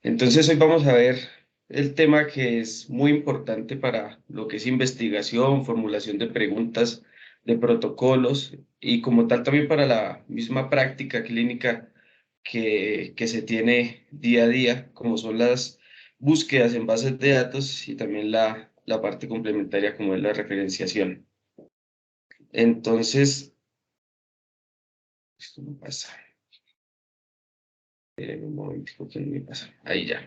Entonces hoy vamos a ver el tema que es muy importante para lo que es investigación, formulación de preguntas, de protocolos y como tal también para la misma práctica clínica que se tiene día a día, como son las búsquedas en bases de datos y también la parte complementaria como es la referenciación. Entonces, esto no pasa. Un momentico que no me pasa. Ahí ya.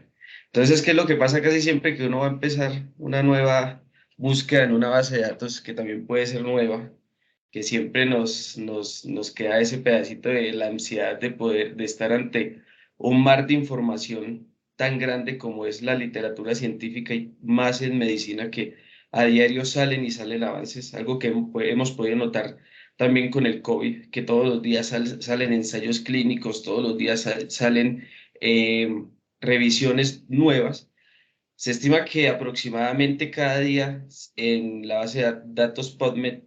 Entonces, ¿qué es lo que pasa casi siempre que uno va a empezar una nueva búsqueda en una base de datos que también puede ser nueva, que siempre nos queda ese pedacito de la ansiedad de poder, de estar ante un mar de información tan grande como es la literatura científica y más en medicina que a diario salen y salen avances, algo que hemos podido notar también con el COVID, que todos los días salen ensayos clínicos, todos los días salen eh, revisiones nuevas. Se estima que aproximadamente cada día en la base de datos PubMed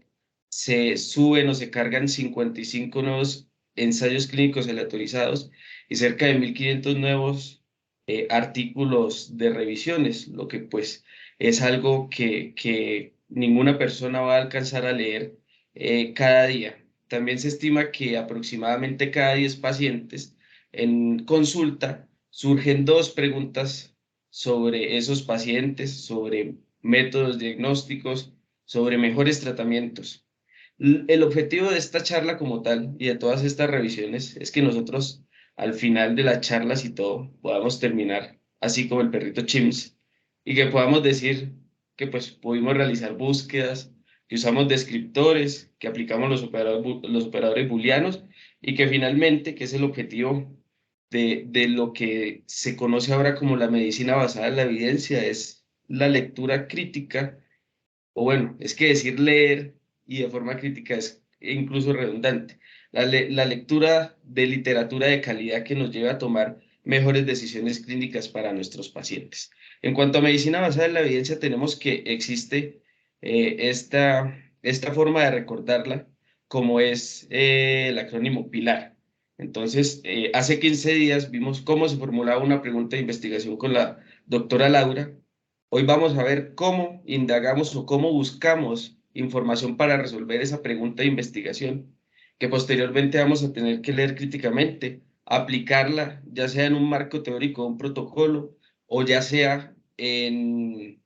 se suben o se cargan 55 nuevos ensayos clínicos aleatorizados y cerca de 1.500 nuevos artículos de revisiones, lo que pues es algo que ninguna persona va a alcanzar a leer cada día. También se estima que aproximadamente cada 10 pacientes en consulta surgen dos preguntas sobre esos pacientes, sobre métodos diagnósticos, sobre mejores tratamientos. El objetivo de esta charla como tal y de todas estas revisiones es que nosotros al final de las charlas y todo podamos terminar así como el perrito Chimps y que podamos decir que pues pudimos realizar búsquedas, que usamos descriptores, que aplicamos los operadores booleanos y que finalmente, que es el objetivo de lo que se conoce ahora como la medicina basada en la evidencia, es la lectura crítica, o bueno, es que decir leer y de forma crítica es incluso redundante. La lectura de literatura de calidad que nos lleve a tomar mejores decisiones clínicas para nuestros pacientes. En cuanto a medicina basada en la evidencia, tenemos que existe esta forma de recordarla como es el acrónimo PILAR. Entonces, hace 15 días vimos cómo se formulaba una pregunta de investigación con la doctora Laura. Hoy vamos a ver cómo indagamos o cómo buscamos información para resolver esa pregunta de investigación, que posteriormente vamos a tener que leer críticamente, aplicarla, ya sea en un marco teórico, un protocolo, o ya sea en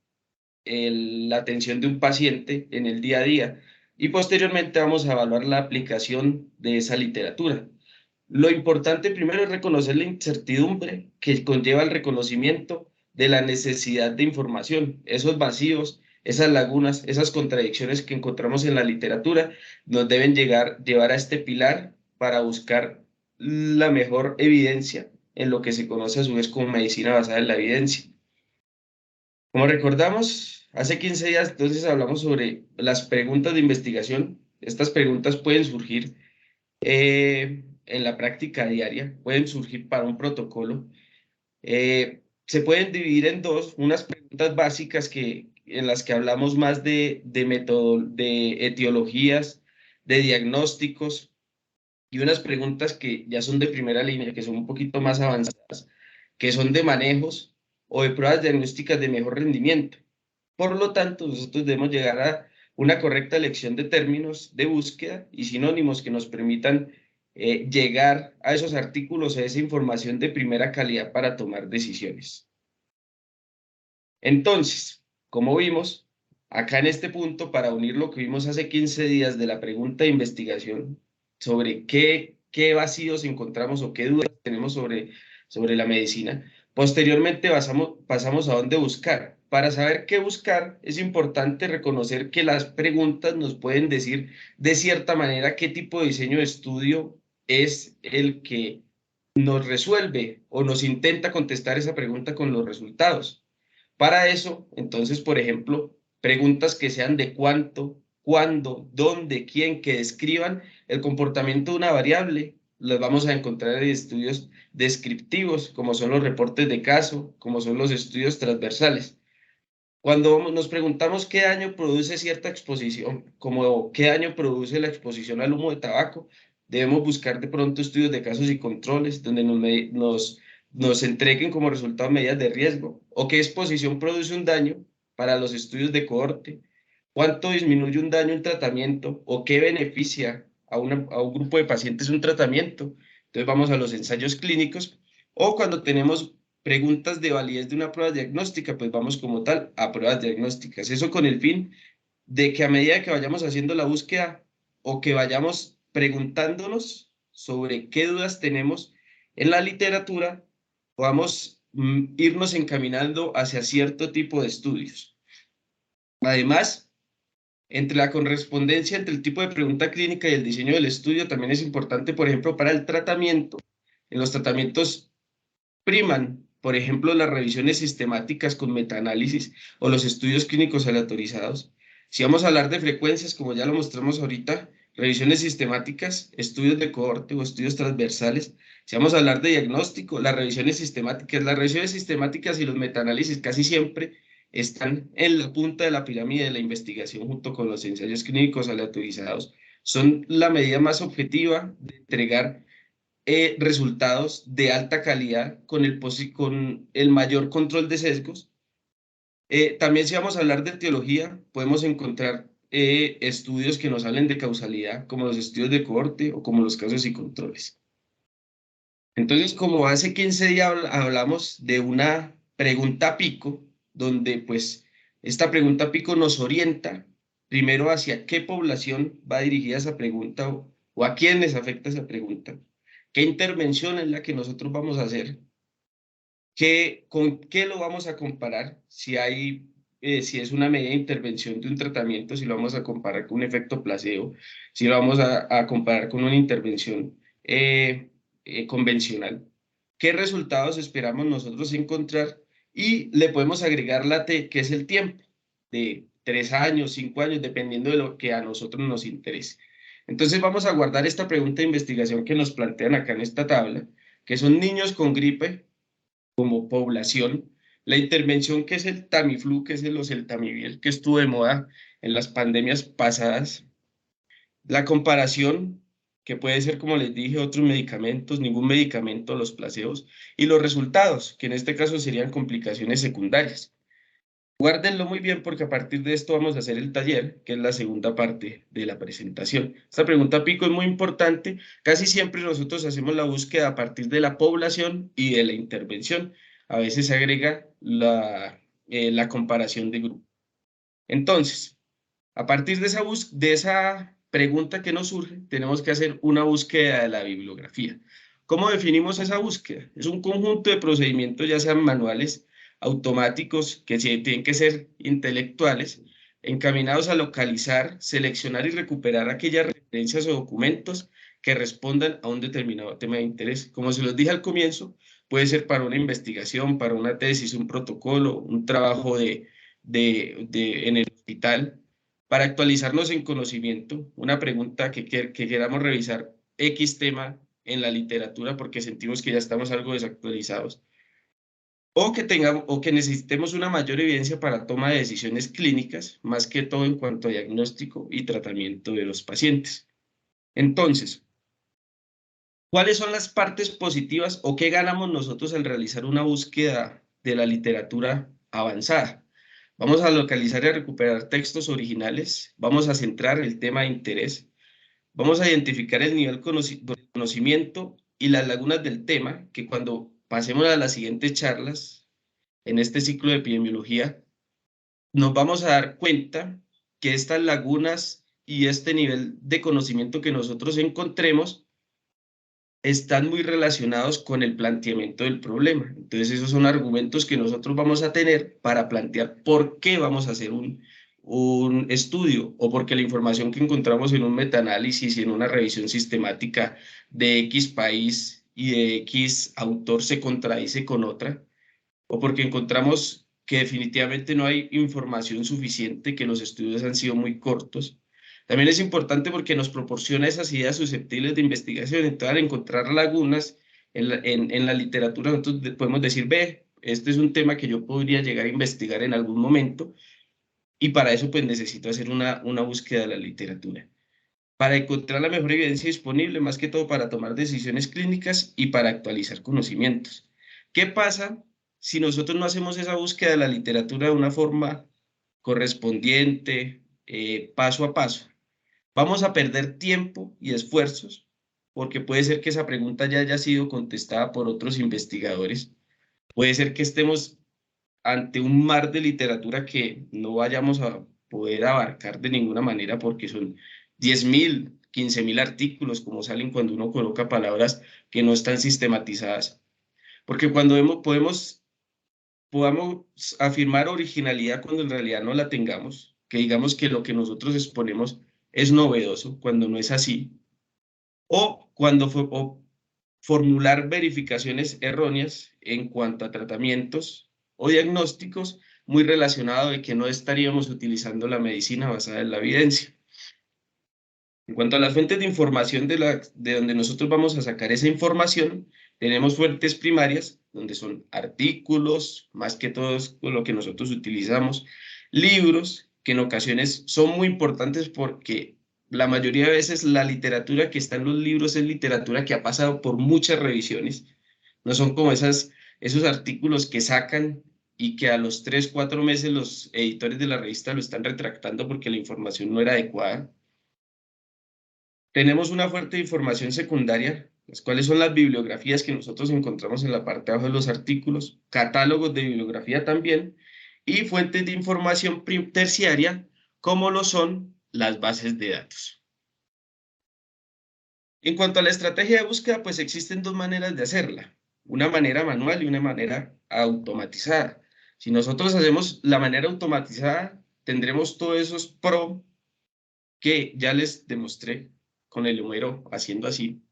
la atención de un paciente en el día a día. Y posteriormente vamos a evaluar la aplicación de esa literatura. Lo importante primero es reconocer la incertidumbre que conlleva el reconocimiento de la necesidad de información, esos vacíos, esas lagunas, esas contradicciones que encontramos en la literatura, nos deben llevar a este pilar para buscar la mejor evidencia en lo que se conoce a su vez como medicina basada en la evidencia. Como recordamos, hace 15 días entonces hablamos sobre las preguntas de investigación. Estas preguntas pueden surgir en la práctica diaria, pueden surgir para un protocolo. Se pueden dividir en dos, unas preguntas básicas en las que hablamos más de método, de etiologías, de diagnósticos, y unas preguntas que ya son de primera línea, que son un poquito más avanzadas, que son de manejos o de pruebas diagnósticas de mejor rendimiento. Por lo tanto, nosotros debemos llegar a una correcta elección de términos de búsqueda y sinónimos que nos permitan llegar a esos artículos, a esa información de primera calidad para tomar decisiones. Entonces, como vimos, acá en este punto, para unir lo que vimos hace 15 días de la pregunta de investigación sobre qué vacíos encontramos o qué dudas tenemos sobre la medicina, posteriormente pasamos a dónde buscar. Para saber qué buscar, es importante reconocer que las preguntas nos pueden decir de cierta manera qué tipo de diseño de estudio es el que nos resuelve o nos intenta contestar esa pregunta con los resultados. Para eso, entonces, por ejemplo, preguntas que sean de cuánto, cuándo, dónde, quién, que describan el comportamiento de una variable, las vamos a encontrar en estudios descriptivos, como son los reportes de caso, como son los estudios transversales. Cuando nos preguntamos qué daño produce cierta exposición, como qué daño produce la exposición al humo de tabaco, debemos buscar de pronto estudios de casos y controles, donde nos nos entreguen como resultado medidas de riesgo, o qué exposición produce un daño para los estudios de cohorte, cuánto disminuye un daño un tratamiento, o qué beneficia a un grupo de pacientes un tratamiento. Entonces vamos a los ensayos clínicos, o cuando tenemos preguntas de validez de una prueba diagnóstica, pues vamos como tal a pruebas diagnósticas. Eso con el fin de que a medida que vayamos haciendo la búsqueda o que vayamos preguntándonos sobre qué dudas tenemos en la literatura, podamos irnos encaminando hacia cierto tipo de estudios. Además, entre la correspondencia entre el tipo de pregunta clínica y el diseño del estudio también es importante, por ejemplo, para el tratamiento. En los tratamientos priman, por ejemplo, las revisiones sistemáticas con metaanálisis o los estudios clínicos aleatorizados. Si vamos a hablar de frecuencias, como ya lo mostramos ahorita, revisiones sistemáticas, estudios de cohorte o estudios transversales. Si vamos a hablar de diagnóstico, las revisiones sistemáticas y los metaanálisis casi siempre están en la punta de la pirámide de la investigación junto con los ensayos clínicos aleatorizados. Son la medida más objetiva de entregar resultados de alta calidad con el mayor control de sesgos. También si vamos a hablar de etiología, podemos encontrar estudios que nos hablen de causalidad, como los estudios de cohorte o como los casos y controles. Entonces, como hace 15 días hablamos de una pregunta pico, donde pues esta pregunta pico nos orienta primero hacia qué población va dirigida esa pregunta o a quiénes afecta esa pregunta, qué intervención es la que nosotros vamos a hacer, con qué lo vamos a comparar, si es una medida de intervención de un tratamiento, si lo vamos a comparar con un efecto placebo, si lo vamos a comparar con una intervención convencional. ¿Qué resultados esperamos nosotros encontrar? Y le podemos agregar la T, que es el tiempo, de 3 años, 5 años, dependiendo de lo que a nosotros nos interese. Entonces vamos a guardar esta pregunta de investigación que nos plantean acá en esta tabla, que son niños con gripe como población. La intervención que es el Tamiflu, que es el oseltamivir, que estuvo de moda en las pandemias pasadas. La comparación, que puede ser, como les dije, otros medicamentos, ningún medicamento, los placebos, y los resultados, que en este caso serían complicaciones secundarias. Guárdenlo muy bien porque a partir de esto vamos a hacer el taller, que es la segunda parte de la presentación. Esta pregunta pico es muy importante. Casi siempre nosotros hacemos la búsqueda a partir de la población y de la intervención. A veces se agrega la comparación de grupo. Entonces, a partir de esa pregunta que nos surge, tenemos que hacer una búsqueda de la bibliografía. ¿Cómo definimos esa búsqueda? Es un conjunto de procedimientos, ya sean manuales, automáticos, que sí tienen que ser intelectuales, encaminados a localizar, seleccionar y recuperar aquellas referencias o documentos que respondan a un determinado tema de interés. Como se los dije al comienzo, puede ser para una investigación, para una tesis, un protocolo, un trabajo en el hospital, para actualizarnos en conocimiento, una pregunta que queramos revisar X tema en la literatura porque sentimos que ya estamos algo desactualizados, o que necesitemos una mayor evidencia para toma de decisiones clínicas, más que todo en cuanto a diagnóstico y tratamiento de los pacientes. Entonces, ¿cuáles son las partes positivas o qué ganamos nosotros al realizar una búsqueda de la literatura avanzada? Vamos a localizar y a recuperar textos originales, vamos a centrar el tema de interés, vamos a identificar el nivel de conocimiento y las lagunas del tema, que cuando pasemos a las siguientes charlas en este ciclo de epidemiología, nos vamos a dar cuenta que estas lagunas y este nivel de conocimiento que nosotros encontremos están muy relacionados con el planteamiento del problema. Entonces, esos son argumentos que nosotros vamos a tener para plantear por qué vamos a hacer un estudio o porque la información que encontramos en un metaanálisis y en una revisión sistemática de X país y de X autor se contradice con otra, o porque encontramos que definitivamente no hay información suficiente, que los estudios han sido muy cortos. También es importante porque nos proporciona esas ideas susceptibles de investigación. Entonces, al encontrar lagunas en la literatura, nosotros podemos decir, ve, este es un tema que yo podría llegar a investigar en algún momento, y para eso pues necesito hacer una búsqueda de la literatura, para encontrar la mejor evidencia disponible, más que todo para tomar decisiones clínicas y para actualizar conocimientos. ¿Qué pasa si nosotros no hacemos esa búsqueda de la literatura de una forma correspondiente, paso a paso? Vamos a perder tiempo y esfuerzos, porque puede ser que esa pregunta ya haya sido contestada por otros investigadores. Puede ser que estemos ante un mar de literatura que no vayamos a poder abarcar de ninguna manera porque son 10.000, 15.000 artículos como salen cuando uno coloca palabras que no están sistematizadas. Porque cuando podamos afirmar originalidad cuando en realidad no la tengamos, que digamos que lo que nosotros exponemos es novedoso cuando no es así, o cuando o formular verificaciones erróneas en cuanto a tratamientos o diagnósticos muy relacionado de que no estaríamos utilizando la medicina basada en la evidencia. En cuanto a las fuentes de información de donde nosotros vamos a sacar esa información, tenemos fuentes primarias, donde son artículos, más que todo es lo que nosotros utilizamos, libros, que en ocasiones son muy importantes porque la mayoría de veces la literatura que está en los libros es literatura que ha pasado por muchas revisiones. No son como esos artículos que sacan y que a los 3, 4 meses los editores de la revista lo están retractando porque la información no era adecuada. Tenemos una fuerte información secundaria, las cuales son las bibliografías que nosotros encontramos en la parte de abajo de los artículos, catálogos de bibliografía también, y fuentes de información terciaria, como lo son las bases de datos. En cuanto a la estrategia de búsqueda, pues existen dos maneras de hacerla, una manera manual y una manera automatizada. Si nosotros hacemos la manera automatizada, tendremos todos esos pro que ya les demostré con el número haciendo así,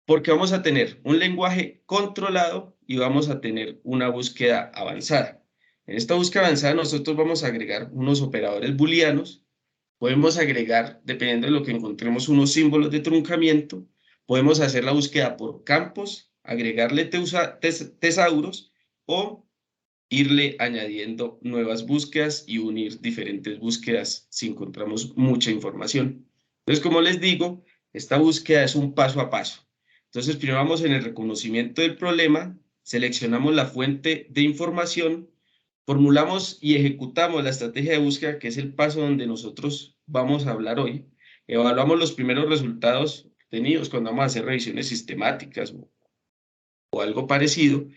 porque vamos a tener un lenguaje controlado y vamos a tener una búsqueda avanzada. En esta búsqueda avanzada nosotros vamos a agregar unos operadores booleanos, podemos agregar, dependiendo de lo que encontremos, unos símbolos de truncamiento, podemos hacer la búsqueda por campos, agregarle tesauros o irle añadiendo nuevas búsquedas y unir diferentes búsquedas si encontramos mucha información. Entonces, como les digo, esta búsqueda es un paso a paso. Entonces, primero vamos en el reconocimiento del problema, seleccionamos la fuente de información, formulamos y ejecutamos la estrategia de búsqueda, que es el paso donde nosotros vamos a hablar hoy. Evaluamos los primeros resultados obtenidos cuando vamos a hacer revisiones sistemáticas o algo parecido.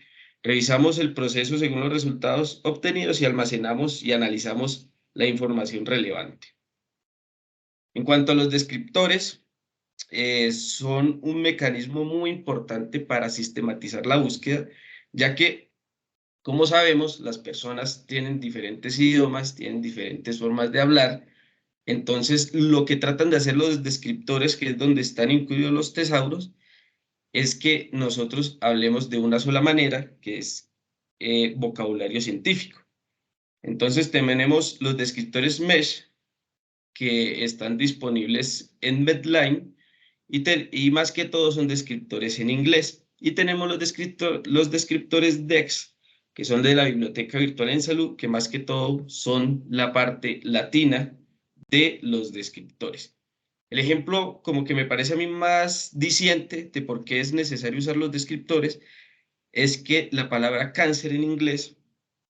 Revisamos el proceso según los resultados obtenidos y almacenamos y analizamos la información relevante. En cuanto a los descriptores, son un mecanismo muy importante para sistematizar la búsqueda, ya que, como sabemos, las personas tienen diferentes idiomas, tienen diferentes formas de hablar. Entonces, lo que tratan de hacer los descriptores, que es donde están incluidos los tesauros, es que nosotros hablemos de una sola manera, que es vocabulario científico. Entonces tenemos los descriptores Mesh que están disponibles en Medline y más que todo son descriptores en inglés. Y tenemos los descriptores DEX, que son de la Biblioteca Virtual en Salud, que más que todo son la parte latina de los descriptores. El ejemplo como que me parece a mí más diciente de por qué es necesario usar los descriptores es que la palabra cáncer en inglés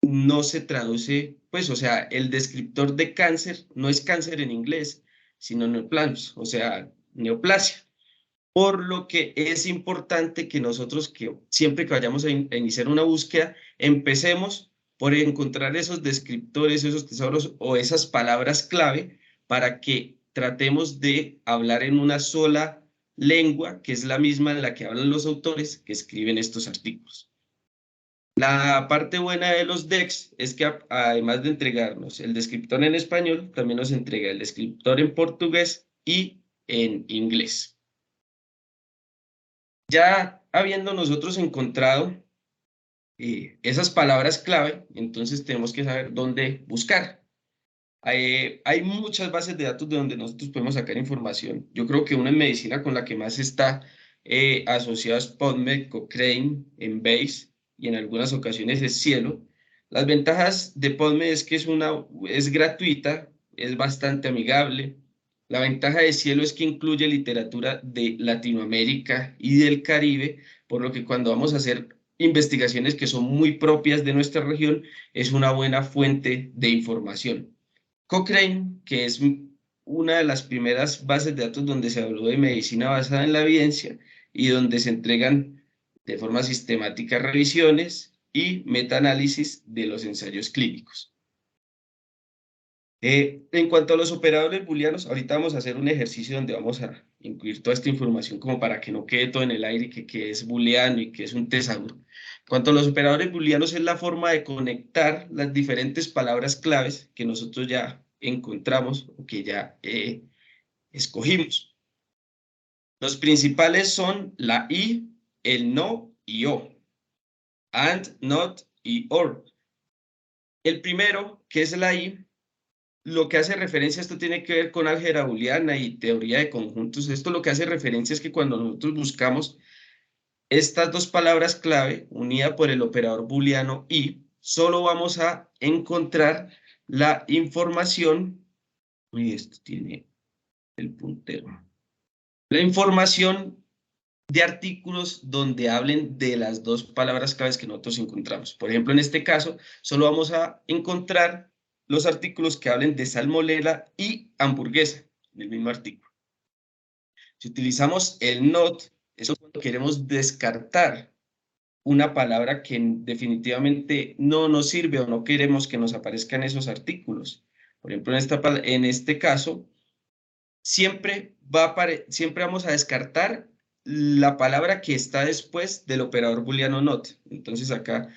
no se traduce, pues, o sea, el descriptor de cáncer no es cáncer en inglés, sino neoplasia, o sea, neoplasia. Por lo que es importante que nosotros, que siempre que vayamos a iniciar una búsqueda, empecemos por encontrar esos descriptores, esos tesoros o esas palabras clave para que tratemos de hablar en una sola lengua, que es la misma en la que hablan los autores que escriben estos artículos. La parte buena de los DEX es que además de entregarnos el descriptor en español, también nos entrega el descriptor en portugués y en inglés. Ya habiendo nosotros encontrado esas palabras clave, entonces tenemos que saber dónde buscar. Hay muchas bases de datos de donde nosotros podemos sacar información. Yo creo que una en medicina con la que más está asociada es PubMed, Cochrane, Embase y en algunas ocasiones es Cielo. Las ventajas de PubMed es que es gratuita, es bastante amigable. La ventaja de Cielo es que incluye literatura de Latinoamérica y del Caribe, por lo que cuando vamos a hacer investigaciones que son muy propias de nuestra región, es una buena fuente de información. Cochrane, que es una de las primeras bases de datos donde se habló de medicina basada en la evidencia y donde se entregan de forma sistemática revisiones y metaanálisis de los ensayos clínicos. En cuanto a los operadores booleanos, ahorita vamos a hacer un ejercicio donde vamos a incluir toda esta información como para que no quede todo en el aire, que es booleano y que es un tesauro. En cuanto a los operadores booleanos, es la forma de conectar las diferentes palabras claves que nosotros ya encontramos o que ya escogimos. Los principales son la y, el no y o, and, not y or. El primero, que es la y, lo que hace referencia, esto tiene que ver con álgebra booleana y teoría de conjuntos. Esto lo que hace referencia es que cuando nosotros buscamos estas dos palabras clave, unida por el operador booleano y, solo vamos a encontrar la información, y esto tiene el puntero, la información de artículos donde hablen de las dos palabras claves que nosotros encontramos. Por ejemplo, en este caso, solo vamos a encontrar los artículos que hablen de salmonela y hamburguesa en el mismo artículo. Si utilizamos el not, eso es cuando queremos descartar una palabra que definitivamente no nos sirve o no queremos que nos aparezcan esos artículos. Por ejemplo, en este caso, siempre vamos a descartar la palabra que está después del operador booleano not. Entonces acá,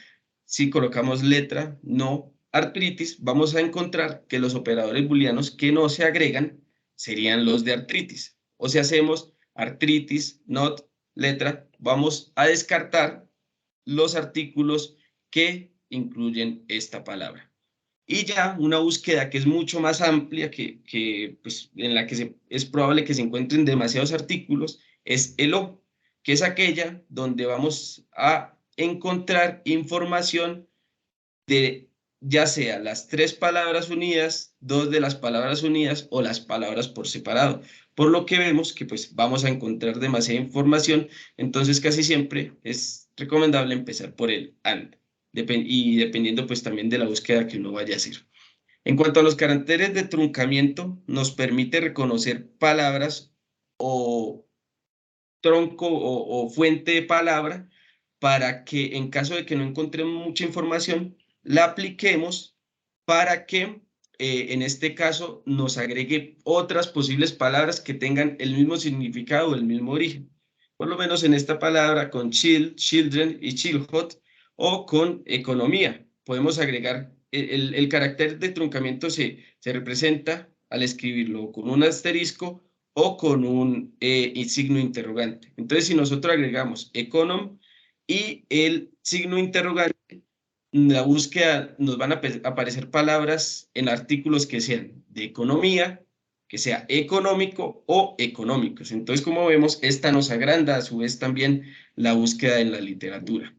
si colocamos letra, no, artritis, vamos a encontrar que los operadores booleanos que no se agregan serían los de artritis. O si hacemos artritis, not, letra, vamos a descartar los artículos que incluyen esta palabra. Y ya una búsqueda que es mucho más amplia, pues, en la que es probable que se encuentren demasiados artículos, es el O, que es aquella donde vamos a encontrar información de ya sea las tres palabras unidas, dos de las palabras unidas o las palabras por separado. Por lo que vemos que pues vamos a encontrar demasiada información, entonces casi siempre es recomendable empezar por el AND y dependiendo pues también de la búsqueda que uno vaya a hacer. En cuanto a los caracteres de truncamiento, nos permite reconocer palabras o tronco o fuente de palabra para que en caso de que no encontremos mucha información, la apliquemos para que en este caso nos agregue otras posibles palabras que tengan el mismo significado o el mismo origen. Por lo menos en esta palabra con chill, children y chill hot o con economía. Podemos agregar el carácter de truncamiento se representa al escribirlo con un asterisco o con un signo interrogante. Entonces, si nosotros agregamos econom y el signo interrogante, la búsqueda nos van a aparecer palabras en artículos que sean de economía, que sea económico o económicos. Entonces, como vemos, esta nos agranda a su vez también la búsqueda en la literatura.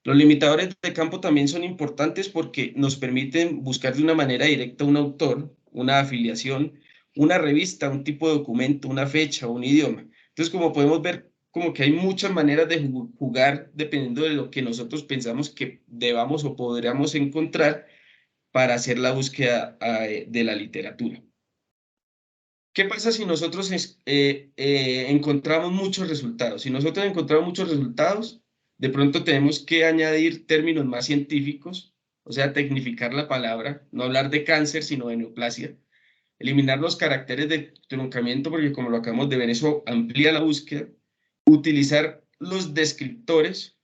Los limitadores de campo también son importantes porque nos permiten buscar de una manera directa un autor, una afiliación, una revista, un tipo de documento, una fecha, un idioma. Entonces, como podemos ver, como que hay muchas maneras de jugar dependiendo de lo que nosotros pensamos que debamos o podríamos encontrar para hacer la búsqueda de la literatura. ¿Qué pasa si nosotros encontramos muchos resultados? Si nosotros encontramos muchos resultados, de pronto tenemos que añadir términos más científicos, o sea, tecnificar la palabra, no hablar de cáncer, sino de neoplasia, eliminar los caracteres de truncamiento, porque como lo acabamos de ver, eso amplía la búsqueda, utilizar los descriptores,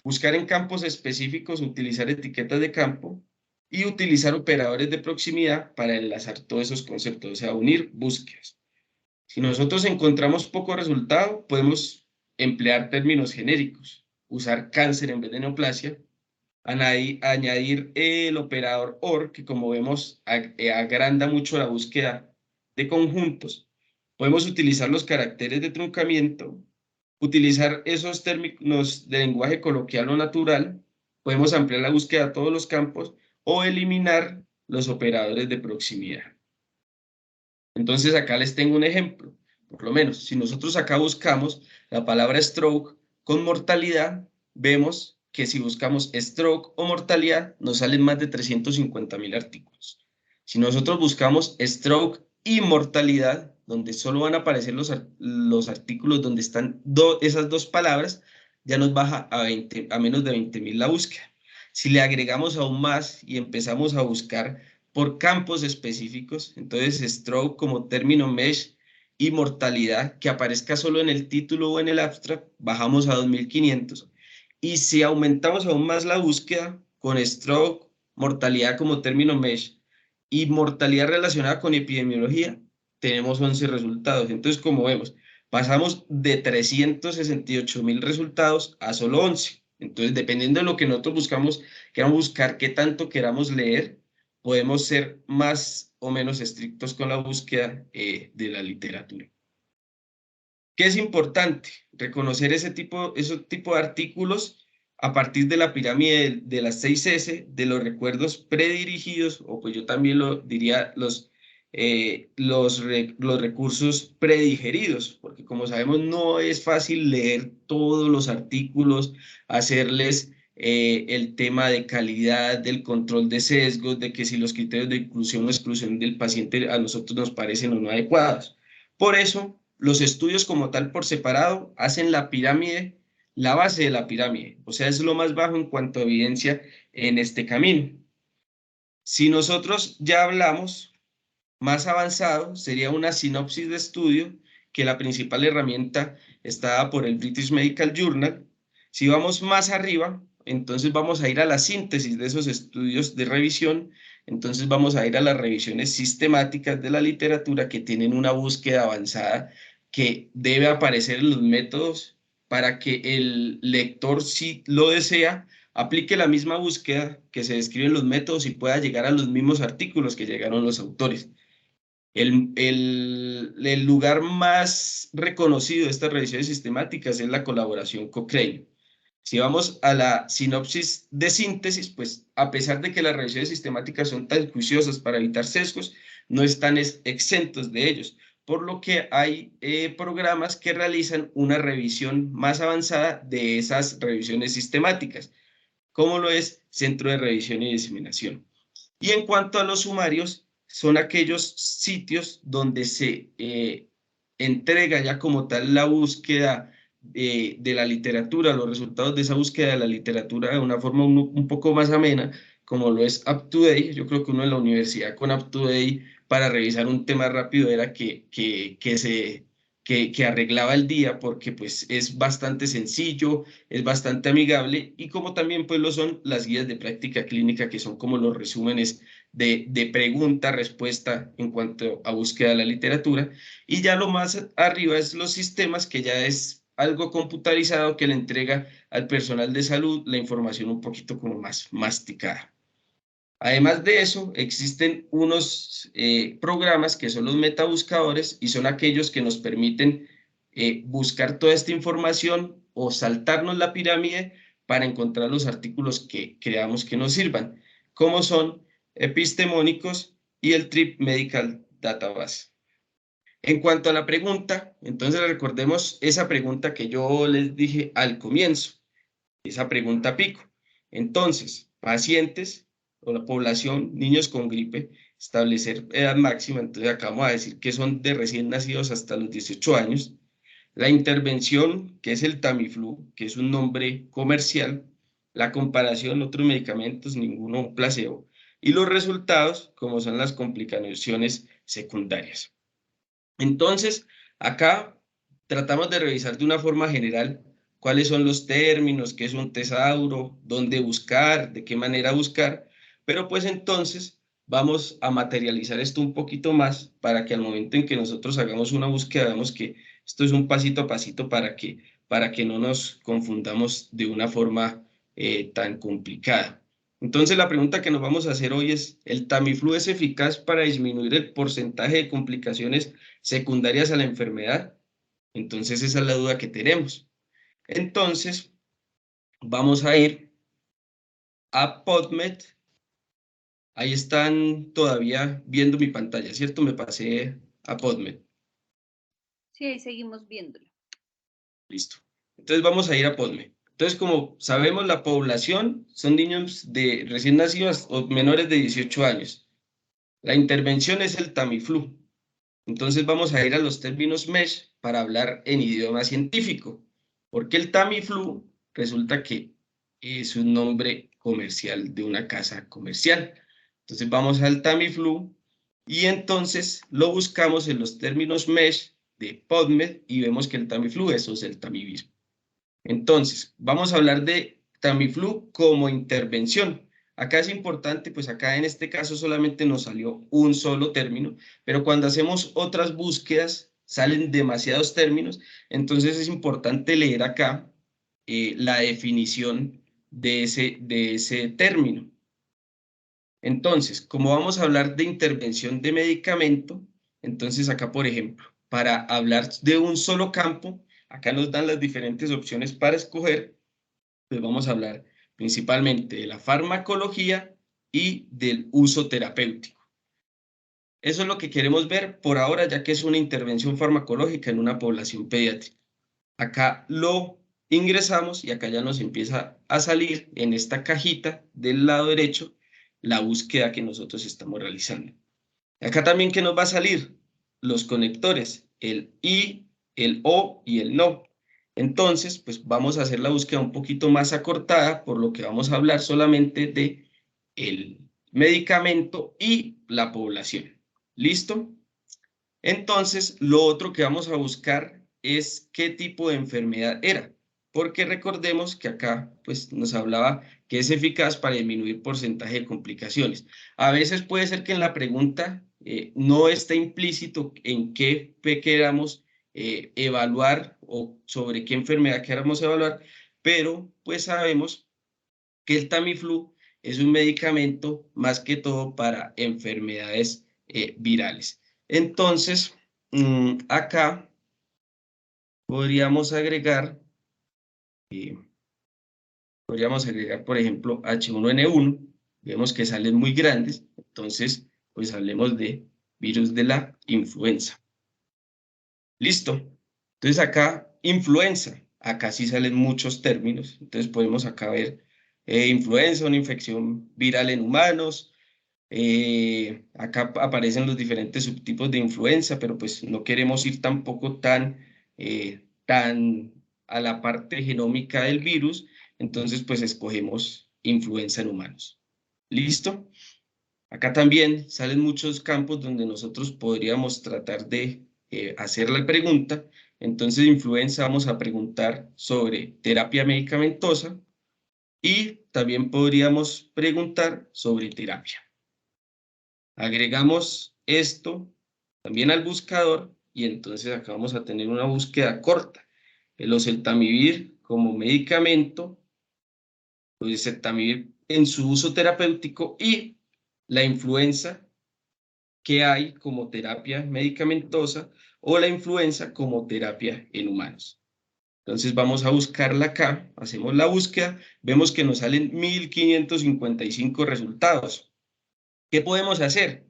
buscar en campos específicos, utilizar etiquetas de campo, y utilizar operadores de proximidad para enlazar todos esos conceptos, o sea, unir búsquedas. Si nosotros encontramos poco resultado, podemos emplear términos genéricos, usar cáncer en vez de neoplasia, añadir el operador OR, que como vemos agranda mucho la búsqueda de conjuntos. Podemos utilizar los caracteres de truncamiento, utilizar esos términos de lenguaje coloquial o natural, podemos ampliar la búsqueda a todos los campos o eliminar los operadores de proximidad. Entonces acá les tengo un ejemplo. Por lo menos, si nosotros acá buscamos la palabra stroke con mortalidad, vemos que si buscamos stroke o mortalidad, nos salen más de 350.000 artículos. Si nosotros buscamos stroke y mortalidad, donde solo van a aparecer los artículos donde están esas dos palabras, ya nos baja a menos de 20.000 la búsqueda. Si le agregamos aún más y empezamos a buscar por campos específicos, entonces stroke como término mesh y mortalidad, que aparezca solo en el título o en el abstract, bajamos a 2.500. Y si aumentamos aún más la búsqueda con stroke, mortalidad como término mesh y mortalidad relacionada con epidemiología, tenemos 11 resultados. Entonces, como vemos, pasamos de 368.000 resultados a solo 11. Entonces, dependiendo de lo que nosotros buscamos, queramos buscar qué tanto queramos leer, podemos ser más o menos estrictos con la búsqueda de la literatura. ¿Qué es importante? Reconocer ese tipo de artículos a partir de la pirámide de las 6S, de los recuerdos predirigidos, o pues yo también lo diría los recursos predigeridos, porque como sabemos no es fácil leer todos los artículos, hacerles el tema de calidad, del control de sesgos, de que si los criterios de inclusión o exclusión del paciente a nosotros nos parecen o no adecuados. Por eso, los estudios como tal por separado hacen la pirámide, la base de la pirámide, o sea, es lo más bajo en cuanto a evidencia en este camino. Si nosotros ya hablamos más avanzado, sería una sinopsis de estudio, que la principal herramienta está dada por el British Medical Journal. Si vamos más arriba, entonces vamos a ir a la síntesis de esos estudios de revisión, entonces vamos a ir a las revisiones sistemáticas de la literatura que tienen una búsqueda avanzada que debe aparecer en los métodos para que el lector, si lo desea, aplique la misma búsqueda que se describe en los métodos y pueda llegar a los mismos artículos que llegaron los autores. El lugar más reconocido de estas revisiones sistemáticas es la colaboración Cochrane. Si vamos a la sinopsis de síntesis, pues a pesar de que las revisiones sistemáticas son tan juiciosas para evitar sesgos, no están exentos de ellos, por lo que hay programas que realizan una revisión más avanzada de esas revisiones sistemáticas, como lo es Centro de Revisión y Diseminación. Y en cuanto a los sumarios, son aquellos sitios donde se entrega ya como tal la búsqueda de la literatura, los resultados de esa búsqueda de la literatura de una forma un poco más amena, como lo es UpToDate. Yo creo que uno en la universidad con UpToDate para revisar un tema rápido era que arreglaba el día, porque pues es bastante sencillo, es bastante amigable, y como también pues lo son las guías de práctica clínica, que son como los resúmenes de pregunta-respuesta en cuanto a búsqueda de la literatura. Y ya lo más arriba es los sistemas, que ya es algo computarizado que le entrega al personal de salud la información un poquito como más masticada. Además de eso, existen unos programas que son los metabuscadores, y son aquellos que nos permiten buscar toda esta información o saltarnos la pirámide para encontrar los artículos que creamos que nos sirvan, como son epistemónicos y el TRIP Medical Database. En cuanto a la pregunta, entonces recordemos esa pregunta que yo les dije al comienzo, esa pregunta pico. Entonces, pacientes o la población, niños con gripe, establecer edad máxima, entonces acá vamos a decir que son de recién nacidos hasta los 18 años. La intervención, que es el Tamiflu, que es un nombre comercial. La comparación, otros medicamentos, ninguno placebo. Y los resultados, como son las complicaciones secundarias. Entonces, acá tratamos de revisar de una forma general cuáles son los términos, qué es un tesauro, dónde buscar, de qué manera buscar, pero pues entonces vamos a materializar esto un poquito más para que al momento en que nosotros hagamos una búsqueda, veamos que esto es un pasito a pasito para que no nos confundamos de una forma tan complicada. Entonces, la pregunta que nos vamos a hacer hoy es: ¿el Tamiflu es eficaz para disminuir el porcentaje de complicaciones secundarias a la enfermedad? Entonces, esa es la duda que tenemos. Entonces, vamos a ir a PubMed. Ahí están todavía viendo mi pantalla, ¿cierto? Me pasé a PubMed. Sí, ahí seguimos viéndolo. Listo. Entonces, vamos a ir a PubMed. Entonces, como sabemos, la población son niños de recién nacidos o menores de 18 años. La intervención es el Tamiflu. Entonces vamos a ir a los términos MESH para hablar en idioma científico, porque el Tamiflu resulta que es un nombre comercial de una casa comercial. Entonces vamos al Tamiflu y entonces lo buscamos en los términos MESH de PubMed y vemos que el Tamiflu, eso es el tamivismo. Entonces, vamos a hablar de Tamiflu como intervención. Acá es importante, pues acá en este caso solamente nos salió un solo término, pero cuando hacemos otras búsquedas salen demasiados términos, entonces es importante leer acá la definición de ese término. Entonces, como vamos a hablar de intervención de medicamento, entonces acá, por ejemplo, para hablar de un solo campo, acá nos dan las diferentes opciones para escoger, pues vamos a hablar principalmente de la farmacología y del uso terapéutico. Eso es lo que queremos ver por ahora, ya que es una intervención farmacológica en una población pediátrica. Acá lo ingresamos y acá ya nos empieza a salir en esta cajita del lado derecho la búsqueda que nosotros estamos realizando. Acá también, ¿qué nos va a salir? Los conectores, el I, el O y el NO. Entonces, pues vamos a hacer la búsqueda un poquito más acortada, por lo que vamos a hablar solamente de el medicamento y la población. ¿Listo? Entonces, lo otro que vamos a buscar es qué tipo de enfermedad era, porque recordemos que acá pues, nos hablaba que es eficaz para disminuir porcentaje de complicaciones. A veces puede ser que en la pregunta no esté implícito en qué queramos evaluar o sobre qué enfermedad queramos evaluar, pero pues sabemos que el Tamiflu es un medicamento más que todo para enfermedades virales. Entonces, acá podríamos agregar, eh, por ejemplo, H1N1. Vemos que salen muy grandes, entonces, pues hablemos de virus de la influenza. Listo. Entonces acá, influenza. Acá sí salen muchos términos. Entonces podemos acá ver influenza, una infección viral en humanos. Acá aparecen los diferentes subtipos de influenza, pero pues no queremos ir tampoco tan a la parte genómica del virus. Entonces pues escogemos influenza en humanos. ¿Listo? Acá también salen muchos campos donde nosotros podríamos tratar de hacer la pregunta. Entonces, de influenza vamos a preguntar sobre terapia medicamentosa y también podríamos preguntar sobre terapia. Agregamos esto también al buscador y entonces acá vamos a tener una búsqueda corta. El oseltamivir como medicamento, el oseltamivir en su uso terapéutico y la influenza que hay como terapia medicamentosa o la influenza como terapia en humanos. Entonces vamos a buscarla acá, hacemos la búsqueda, vemos que nos salen 1555 resultados. ¿Qué podemos hacer?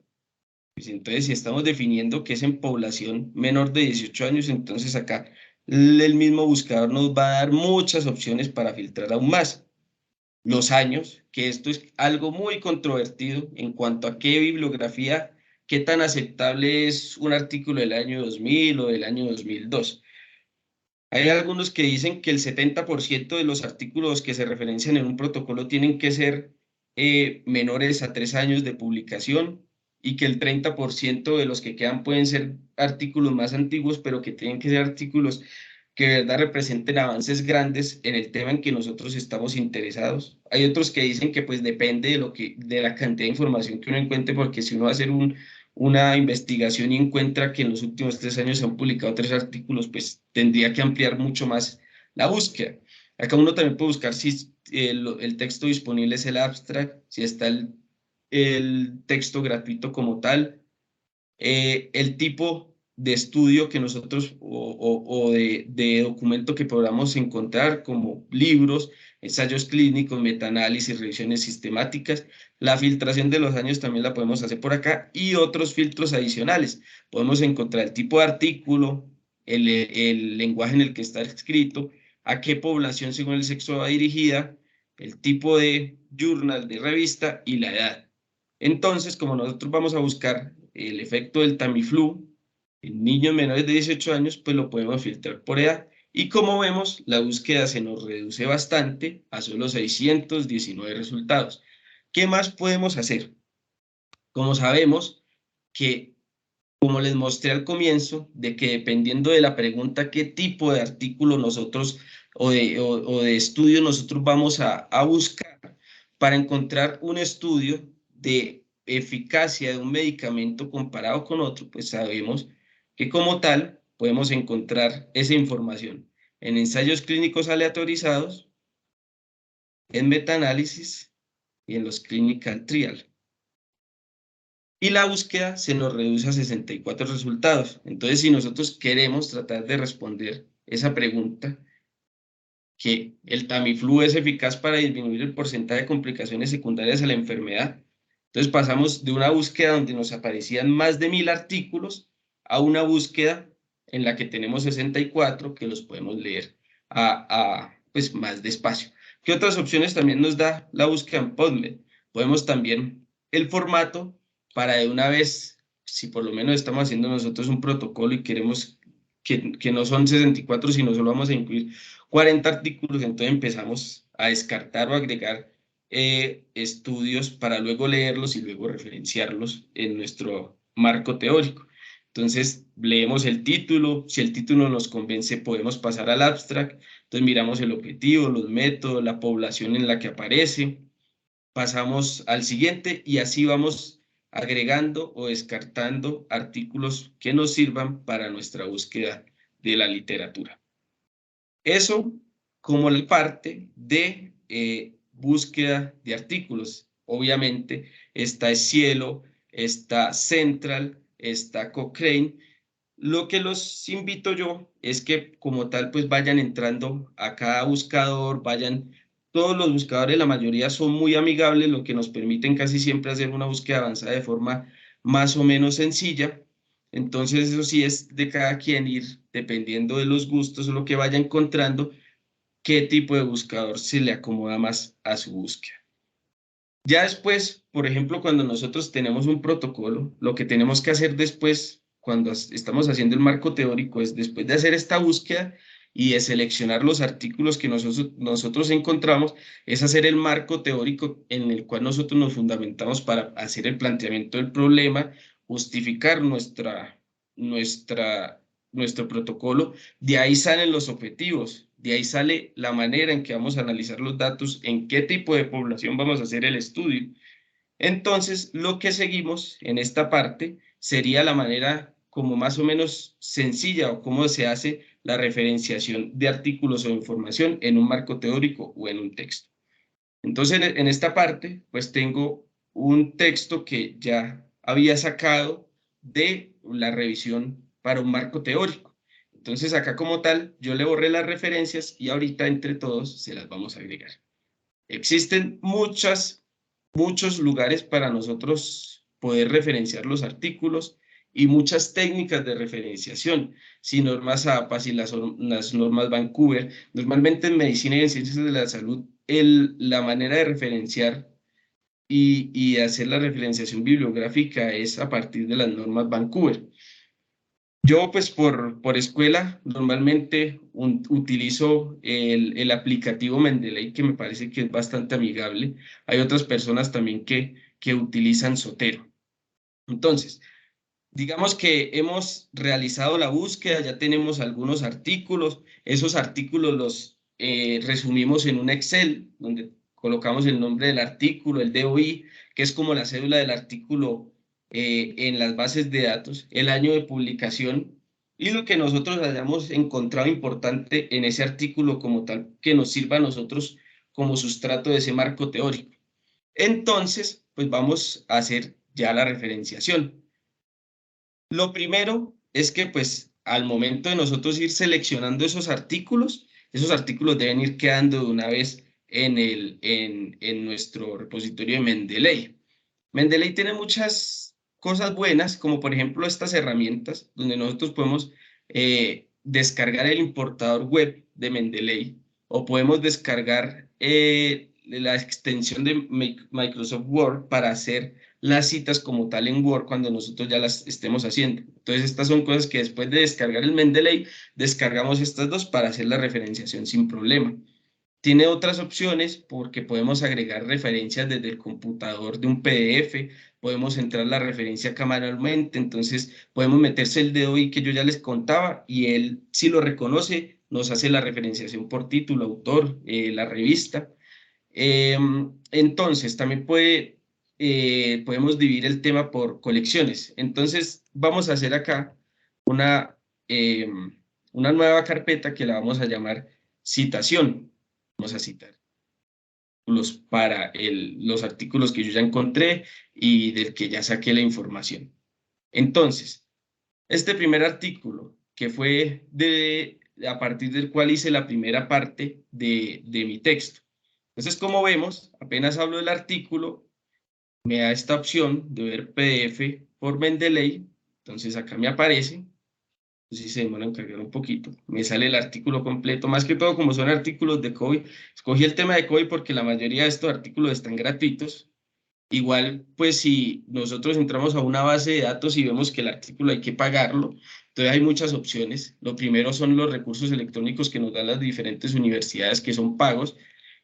Pues entonces si estamos definiendo que es en población menor de 18 años, entonces acá el mismo buscador nos va a dar muchas opciones para filtrar aún más. Los años, que esto es algo muy controvertido en cuanto a qué bibliografía, qué tan aceptable es un artículo del año 2000 o del año 2002. Hay algunos que dicen que el 70% de los artículos que se referencian en un protocolo tienen que ser menores a 3 años de publicación y que el 30% de los que quedan pueden ser artículos más antiguos, pero que tienen que ser artículos que de verdad representen avances grandes en el tema en que nosotros estamos interesados. Hay otros que dicen que pues depende de la cantidad de información que uno encuentre, porque si uno va a hacer una investigación y encuentra que en los últimos 3 años se han publicado 3 artículos, pues tendría que ampliar mucho más la búsqueda. Acá uno también puede buscar si el texto disponible es el abstract, si está el texto gratuito como tal, el tipo de estudio que nosotros o de documento que podamos encontrar como libros, ensayos clínicos, metaanálisis, revisiones sistemáticas. La filtración de los años también la podemos hacer por acá y otros filtros adicionales. Podemos encontrar el tipo de artículo, el lenguaje en el que está escrito. a qué población según el sexo va dirigida, el tipo de journal, de revista y la edad. Entonces, como nosotros vamos a buscar el efecto del Tamiflu en niños menores de 18 años, pues lo podemos filtrar por edad. Y como vemos, la búsqueda se nos reduce bastante a solo 619 resultados. ¿Qué más podemos hacer? Como sabemos que, como les mostré al comienzo, de que dependiendo de la pregunta, qué tipo de artículo nosotros o de estudio nosotros vamos a buscar para encontrar un estudio de eficacia de un medicamento comparado con otro, pues sabemos que como tal podemos encontrar esa información en ensayos clínicos aleatorizados, en metaanálisis y en los clinical trial. Y la búsqueda se nos reduce a 64 resultados. Entonces, si nosotros queremos tratar de responder esa pregunta, que el Tamiflu es eficaz para disminuir el porcentaje de complicaciones secundarias a la enfermedad, entonces pasamos de una búsqueda donde nos aparecían más de 1000 artículos a una búsqueda en la que tenemos 64 que los podemos leer pues más despacio. ¿Qué otras opciones también nos da la búsqueda en PubMed? Podemos también el formato para de una vez, si por lo menos estamos haciendo nosotros un protocolo y queremos que no son 64, sino solo vamos a incluir 40 artículos, entonces empezamos a descartar o agregar estudios para luego leerlos y luego referenciarlos en nuestro marco teórico. Entonces leemos el título, si el título nos convence podemos pasar al abstract, entonces miramos el objetivo, los métodos, la población en la que aparece, pasamos al siguiente y así vamos agregando o descartando artículos que nos sirvan para nuestra búsqueda de la literatura. Eso como la parte de búsqueda de artículos. Obviamente está Cielo, está Central, está Cochrane. Lo que los invito yo es que como tal pues vayan entrando a cada buscador, vayan, todos los buscadores, la mayoría son muy amigables, lo que nos permiten casi siempre hacer una búsqueda avanzada de forma más o menos sencilla. Entonces eso sí es de cada quien ir, dependiendo de los gustos o lo que vaya encontrando, qué tipo de buscador se le acomoda más a su búsqueda. Ya después, por ejemplo, cuando nosotros tenemos un protocolo, lo que tenemos que hacer después, cuando estamos haciendo el marco teórico, es después de hacer esta búsqueda y de seleccionar los artículos que nosotros encontramos, es hacer el marco teórico en el cual nosotros nos fundamentamos para hacer el planteamiento del problema, justificar nuestro protocolo. De ahí salen los objetivos, de ahí sale la manera en que vamos a analizar los datos, en qué tipo de población vamos a hacer el estudio. Entonces, lo que seguimos en esta parte sería la manera como más o menos sencilla o cómo se hace la referenciación de artículos o información en un marco teórico o en un texto. Entonces, en esta parte, pues tengo un texto que ya había sacado de la revisión para un marco teórico. Entonces, acá como tal, yo le borré las referencias y ahorita entre todos se las vamos a agregar. Existen muchos lugares para nosotros poder referenciar los artículos y muchas técnicas de referenciación, si normas APA, si las normas Vancouver. Normalmente en medicina y en ciencias de la salud, la manera de referenciar y hacer la referenciación bibliográfica es a partir de las normas Vancouver. Yo, pues, por escuela, normalmente utilizo el aplicativo Mendeley, que me parece que es bastante amigable. Hay otras personas también que utilizan Zotero. Entonces, digamos que hemos realizado la búsqueda, ya tenemos algunos artículos. Esos artículos los resumimos en un Excel, donde colocamos el nombre del artículo, el DOI, que es como la cédula del artículo en las bases de datos, el año de publicación y lo que nosotros hayamos encontrado importante en ese artículo como tal, que nos sirva a nosotros como sustrato de ese marco teórico. Entonces, pues vamos a hacer ya la referenciación. Lo primero es que, pues, al momento de nosotros ir seleccionando esos artículos deben ir quedando de una vez en nuestro repositorio de Mendeley. Mendeley tiene muchas cosas buenas, como por ejemplo estas herramientas, donde nosotros podemos descargar el importador web de Mendeley o podemos descargar la extensión de Microsoft Word para hacer las citas como tal en Word cuando nosotros ya las estemos haciendo. Entonces, estas son cosas que después de descargar el Mendeley, descargamos estas dos para hacer la referenciación sin problema. Tiene otras opciones porque podemos agregar referencias desde el computador de un PDF, podemos entrar la referencia acá manualmente, entonces podemos meterse el dedo y que yo ya les contaba y él, si lo reconoce, nos hace la referenciación por título, autor, la revista. Entonces, también podemos dividir el tema por colecciones. Entonces, vamos a hacer acá una, una nueva carpeta que la vamos a llamar citación. Vamos a citar para los artículos que yo ya encontré y del que ya saqué la información. Entonces, este primer artículo, que fue a partir del cual hice la primera parte de mi texto. Entonces, como vemos, apenas hablo del artículo, me da esta opción de ver PDF por Mendeley. Entonces, acá me aparece. Si se demora en cargar un poquito, me sale el artículo completo, más que todo como son artículos de COVID, escogí el tema de COVID porque la mayoría de estos artículos están gratuitos. Igual, pues si nosotros entramos a una base de datos y vemos que el artículo hay que pagarlo, entonces hay muchas opciones. Lo primero son los recursos electrónicos que nos dan las diferentes universidades que son pagos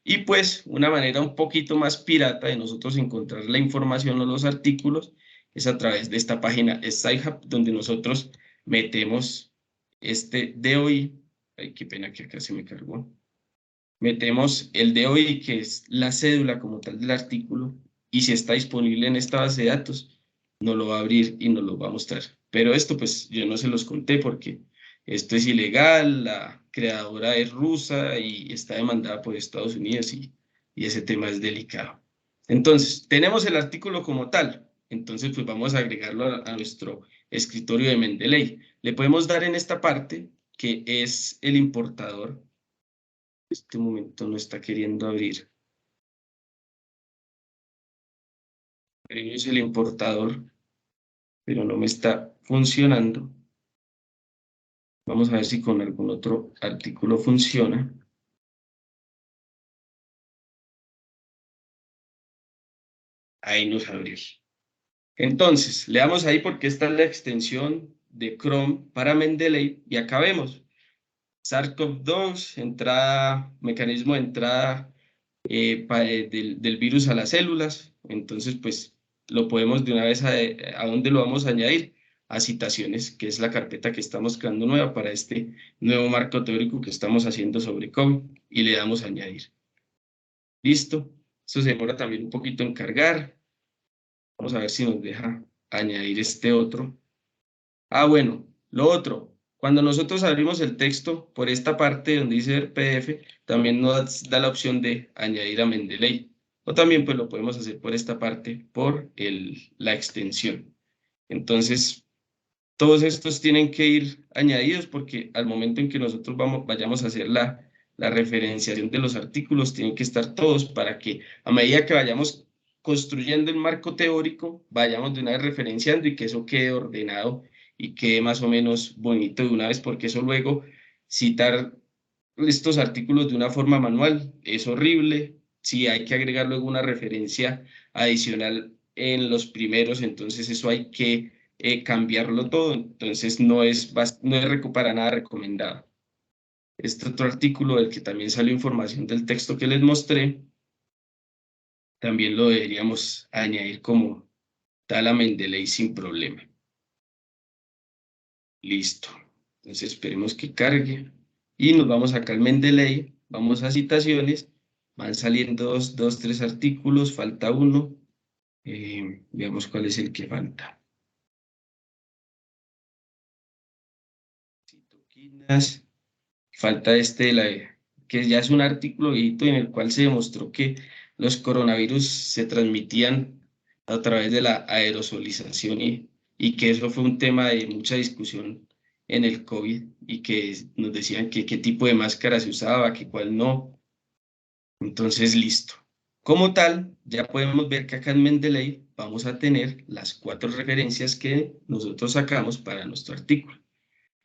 y pues una manera un poquito más pirata de nosotros encontrar la información o los artículos es a través de esta página SciHub, donde nosotros metemos este DOI. Ay, qué pena que acá se me cargó. Metemos el DOI, que es la cédula como tal del artículo, y si está disponible en esta base de datos, nos lo va a abrir y nos lo va a mostrar. Pero esto pues yo no se los conté porque esto es ilegal, la creadora es rusa y está demandada por Estados Unidos y ese tema es delicado. Entonces, tenemos el artículo como tal, entonces pues vamos a agregarlo a nuestro escritorio de Mendeley. Le podemos dar en esta parte, que es el importador. Este momento no está queriendo abrir. Es el importador, pero no me está funcionando. Vamos a ver si con algún otro artículo funciona. Ahí nos abrió. Entonces, le damos ahí porque esta es la extensión de Chrome para Mendeley y acá vemos SARS-CoV-2, entrada, mecanismo de entrada del virus a las células. Entonces, pues lo podemos de una vez a dónde lo vamos a añadir, a citaciones, que es la carpeta que estamos creando nueva para este nuevo marco teórico que estamos haciendo sobre COVID y le damos a añadir. Listo. Eso se demora también un poquito en cargar. Vamos a ver si nos deja añadir este otro. Ah, bueno, lo otro. Cuando nosotros abrimos el texto por esta parte donde dice PDF, también nos da la opción de añadir a Mendeley. O también pues lo podemos hacer por esta parte, por la extensión. Entonces, todos estos tienen que ir añadidos porque al momento en que nosotros vayamos a hacer la referenciación de los artículos, tienen que estar todos para que a medida que vayamos construyendo el marco teórico, vayamos de una vez referenciando y que eso quede ordenado y quede más o menos bonito de una vez, porque eso luego citar estos artículos de una forma manual es horrible. Si hay que agregar luego una referencia adicional en los primeros, entonces eso hay que cambiarlo todo, entonces no es para nada recomendado. Este otro artículo del que también salió información del texto que les mostré, también lo deberíamos añadir como tal a Mendeley sin problema. Listo. Entonces esperemos que cargue y nos vamos acá al Mendeley, vamos a citaciones, van saliendo dos, tres artículos, falta uno, veamos cuál es el que falta. Citoquinas. Falta que ya es un artículo viejito en el cual se demostró que los coronavirus se transmitían a través de la aerosolización y que eso fue un tema de mucha discusión en el COVID y que nos decían que qué tipo de máscara se usaba, que cuál no. Entonces, listo. Como tal, ya podemos ver que acá en Mendeley vamos a tener las 4 referencias que nosotros sacamos para nuestro artículo.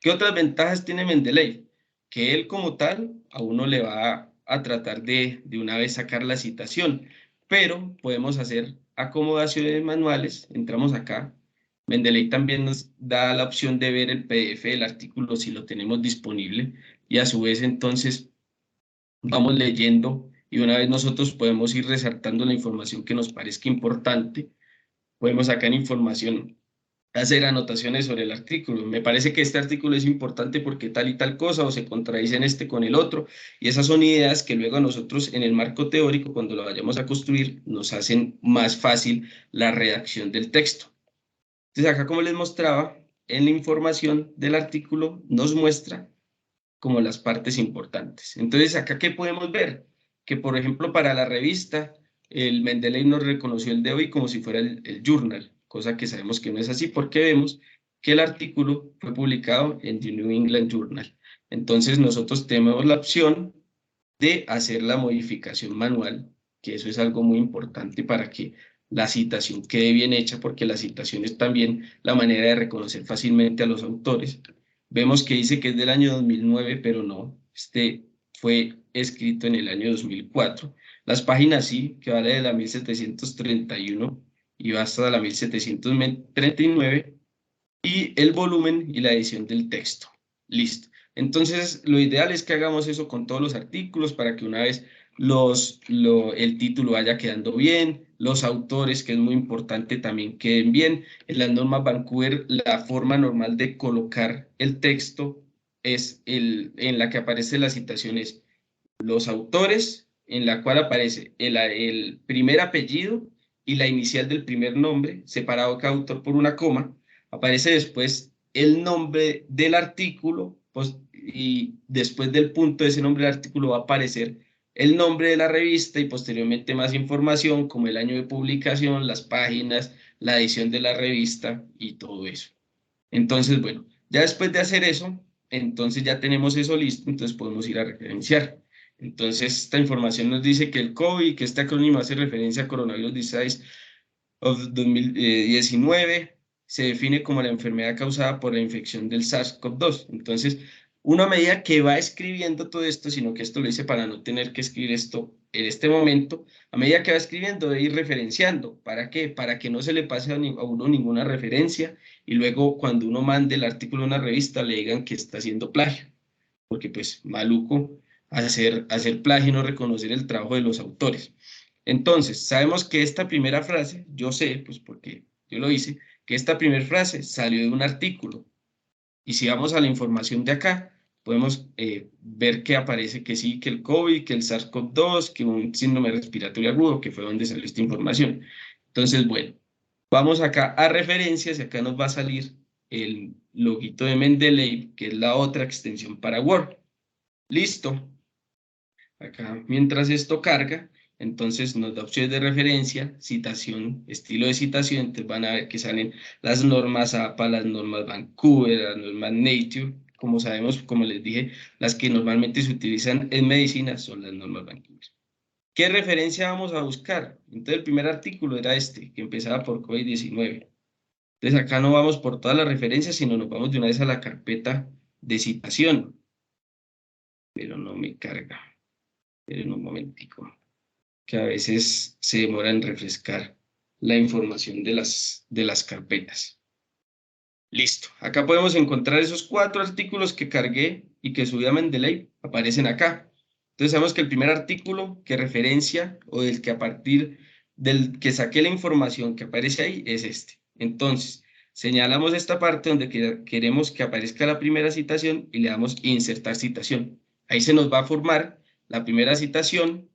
¿Qué otras ventajas tiene Mendeley? Que él como tal a uno le va a tratar de una vez sacar la citación, pero podemos hacer acomodaciones manuales. Entramos acá. Mendeley también nos da la opción de ver el PDF del artículo si lo tenemos disponible y a su vez entonces vamos leyendo y una vez nosotros podemos ir resaltando la información que nos parezca importante. Podemos sacar información, hacer anotaciones sobre el artículo. Me parece que este artículo es importante porque tal y tal cosa o se contradicen este con el otro. Y esas son ideas que luego a nosotros en el marco teórico, cuando lo vayamos a construir, nos hacen más fácil la redacción del texto. Entonces acá, como les mostraba, en la información del artículo nos muestra como las partes importantes. Entonces acá, ¿qué podemos ver? Que por ejemplo para la revista, el Mendeley nos reconoció el de hoy como si fuera el journal, cosa que sabemos que no es así porque vemos que el artículo fue publicado en The New England Journal. Entonces nosotros tenemos la opción de hacer la modificación manual, que eso es algo muy importante para que la citación quede bien hecha, porque la citación es también la manera de reconocer fácilmente a los autores. Vemos que dice que es del año 2009, pero no, este fue escrito en el año 2004. Las páginas sí, que vale de la 1731 y va hasta la 1739, y el volumen y la edición del texto. Listo. Entonces, lo ideal es que hagamos eso con todos los artículos para que una vez el título vaya quedando bien, los autores, que es muy importante, también queden bien. En las normas Vancouver, la forma normal de colocar el texto es en la que aparece la citación es los autores, en la cual aparece el primer apellido y la inicial del primer nombre, separado cada autor por una coma. Aparece después el nombre del artículo, pues, y después del punto de ese nombre del artículo va a aparecer el nombre de la revista y posteriormente más información como el año de publicación, las páginas, la edición de la revista y todo eso. Entonces, bueno, ya después de hacer eso, entonces ya tenemos eso listo, entonces podemos ir a referenciar. Entonces, esta información nos dice que el COVID, que este acrónimo hace referencia a Coronavirus Disease of 2019, se define como la enfermedad causada por la infección del SARS-CoV-2. Entonces, una medida que va escribiendo todo esto, sino que esto lo hice para no tener que escribir esto en este momento, a medida que va escribiendo, debe ir referenciando. ¿Para qué? Para que no se le pase a uno ninguna referencia y luego cuando uno mande el artículo a una revista le digan que está haciendo plagio, porque pues maluco hacer plagio y no reconocer el trabajo de los autores. Entonces, sabemos que esta primera frase, yo sé, pues porque yo lo hice, que esta primera frase salió de un artículo. Y si vamos a la información de acá, podemos ver que aparece que sí, que el COVID, que el SARS-CoV-2, que un síndrome respiratorio agudo, que fue donde salió esta información. Entonces, bueno, vamos acá a referencias y acá nos va a salir el loguito de Mendeley, que es la otra extensión para Word. Listo. Acá, mientras esto carga, entonces nos da opciones de referencia, citación, estilo de citación, entonces van a ver que salen las normas APA, las normas Vancouver, las normas Nature, como sabemos, como les dije, las que normalmente se utilizan en medicina son las normas Vancouver. ¿Qué referencia vamos a buscar? Entonces el primer artículo era este, que empezaba por COVID-19. Entonces acá no vamos por todas las referencias, sino nos vamos de una vez a la carpeta de citación, pero no me carga. En un momentico, que a veces se demora en refrescar la información de las carpetas. Listo. Acá podemos encontrar esos 4 artículos que cargué y que subí a Mendeley, aparecen acá. Entonces sabemos que el primer artículo que referencia o del que a partir del que saqué la información que aparece ahí es este. Entonces, señalamos esta parte donde queremos que aparezca la primera citación y le damos insertar citación. Ahí se nos va a formar la primera citación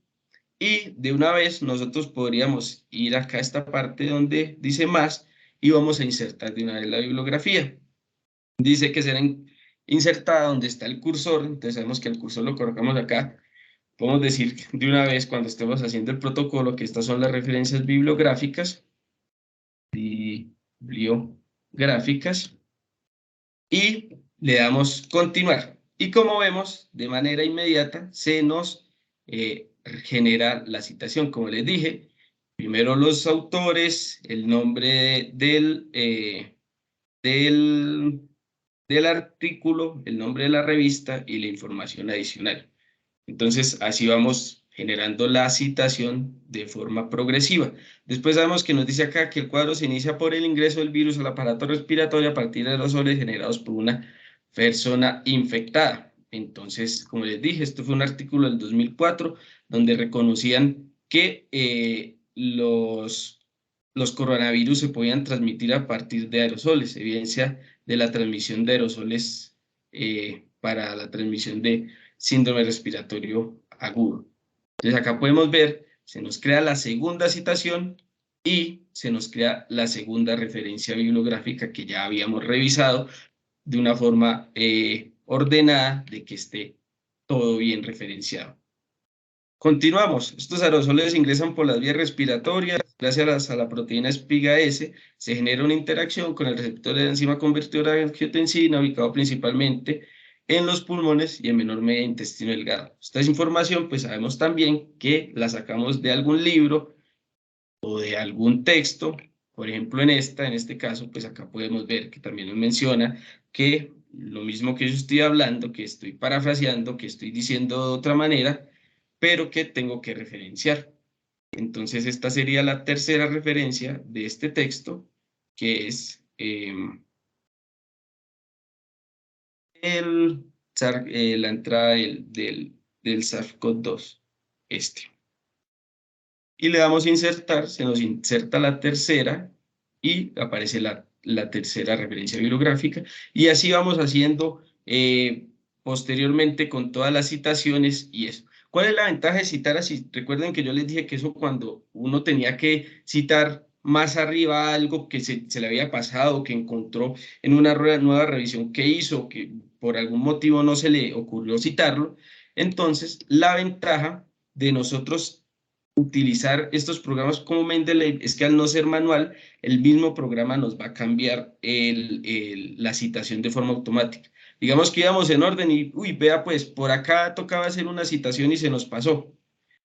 y de una vez nosotros podríamos ir acá a esta parte donde dice más y vamos a insertar de una vez la bibliografía. Dice que será insertada donde está el cursor, entonces sabemos que el cursor lo colocamos acá. Podemos decir de una vez cuando estemos haciendo el protocolo que estas son las referencias bibliográficas, bibliográficas, y le damos continuar. Y como vemos, de manera inmediata se nos genera la citación. Como les dije, primero los autores, el nombre del del artículo, el nombre de la revista y la información adicional. Entonces, así vamos generando la citación de forma progresiva. Después sabemos que nos dice acá que el cuadro se inicia por el ingreso del virus al aparato respiratorio a partir de aerosoles generados por una persona infectada. Entonces, como les dije, esto fue un artículo del 2004 donde reconocían que los coronavirus se podían transmitir a partir de aerosoles, evidencia de la transmisión de aerosoles para la transmisión de síndrome respiratorio agudo. Entonces acá podemos ver, se nos crea la segunda citación y se nos crea la segunda referencia bibliográfica que ya habíamos revisado de una forma ordenada, de que esté todo bien referenciado. Continuamos. Estos aerosoles ingresan por las vías respiratorias. Gracias a la proteína espiga S, se genera una interacción con el receptor de la enzima convertidora de angiotensina, ubicado principalmente en los pulmones y en menor medida en intestino delgado. Esta información, pues sabemos también que la sacamos de algún libro o de algún texto. Por ejemplo, en este caso, pues acá podemos ver que también nos menciona que lo mismo que yo estoy hablando, que estoy parafraseando, que estoy diciendo de otra manera, pero que tengo que referenciar. Entonces, esta sería la tercera referencia de este texto, que es la entrada del SARS-CoV-2, este. Y le damos a insertar, se nos inserta la tercera y aparece la tercera referencia bibliográfica. Y así vamos haciendo posteriormente con todas las citaciones y eso. ¿Cuál es la ventaja de citar así? Recuerden que yo les dije que eso cuando uno tenía que citar más arriba algo que se le había pasado, que encontró en una nueva revisión que hizo, que por algún motivo no se le ocurrió citarlo. Entonces, la ventaja de nosotros utilizar estos programas como Mendeley es que al no ser manual, el mismo programa nos va a cambiar la citación de forma automática. Digamos que íbamos en orden y, uy, vea, pues por acá tocaba hacer una citación y se nos pasó.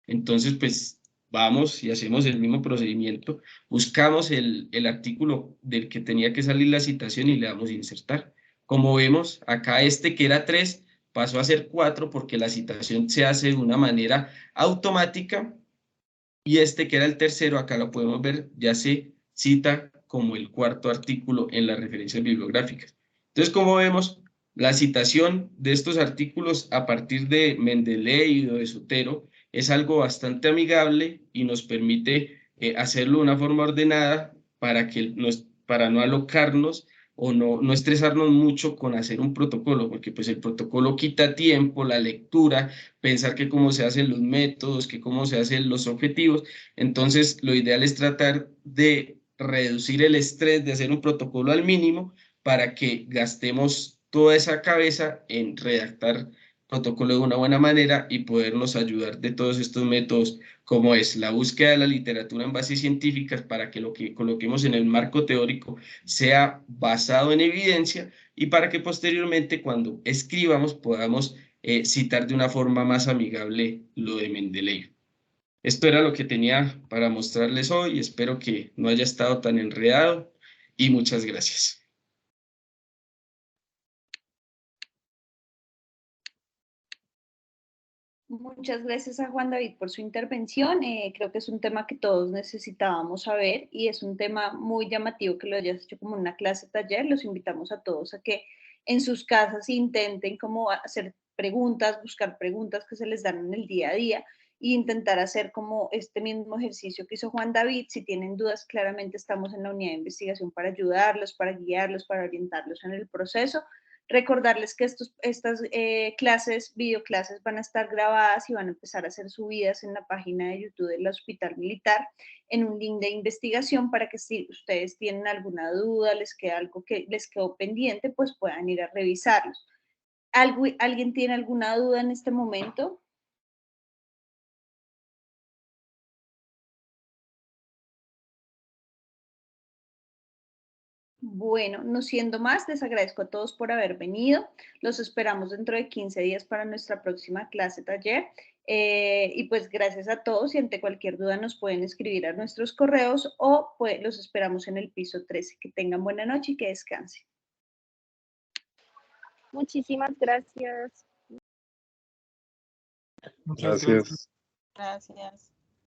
Entonces, pues vamos y hacemos el mismo procedimiento, buscamos el artículo del que tenía que salir la citación y le damos a insertar. Como vemos, acá este que era 3 pasó a ser 4 porque la citación se hace de una manera automática y este que era el tercero, acá lo podemos ver, ya se cita como el cuarto artículo en las referencias bibliográficas. Entonces, como vemos, la citación de estos artículos a partir de Mendeley o de Sotero es algo bastante amigable y nos permite hacerlo de una forma ordenada para no alocarnos o no estresarnos mucho con hacer un protocolo, porque pues el protocolo quita tiempo, la lectura, pensar que cómo se hacen los métodos, que cómo se hacen los objetivos. Entonces, lo ideal es tratar de reducir el estrés, de hacer un protocolo al mínimo para que gastemos toda esa cabeza en redactar protocolo de una buena manera y podernos ayudar de todos estos métodos, como es la búsqueda de la literatura en bases científicas para que lo que coloquemos en el marco teórico sea basado en evidencia y para que posteriormente cuando escribamos podamos citar de una forma más amigable lo de Mendeley. Esto era lo que tenía para mostrarles hoy. Espero que no haya estado tan enredado y muchas gracias. Muchas gracias a Juan David por su intervención. Creo que es un tema que todos necesitábamos saber y es un tema muy llamativo que lo hayas hecho como una clase taller. Los invitamos a todos a que en sus casas intenten como hacer preguntas, buscar preguntas que se les dan en el día a día e intentar hacer como este mismo ejercicio que hizo Juan David. Si tienen dudas, claramente estamos en la unidad de investigación para ayudarlos, para guiarlos, para orientarlos en el proceso. Recordarles que estas clases, videoclases, van a estar grabadas y van a empezar a ser subidas en la página de YouTube del Hospital Militar en un link de investigación para que si ustedes tienen alguna duda, les queda algo que les quedó pendiente, pues puedan ir a revisarlos. ¿Alguien tiene alguna duda en este momento? Bueno, no siendo más, les agradezco a todos por haber venido. Los esperamos dentro de 15 días para nuestra próxima clase taller. Y pues gracias a todos y ante cualquier duda nos pueden escribir a nuestros correos o pues, los esperamos en el piso 13. Que tengan buena noche y que descansen. Muchísimas gracias. Muchas gracias. Gracias.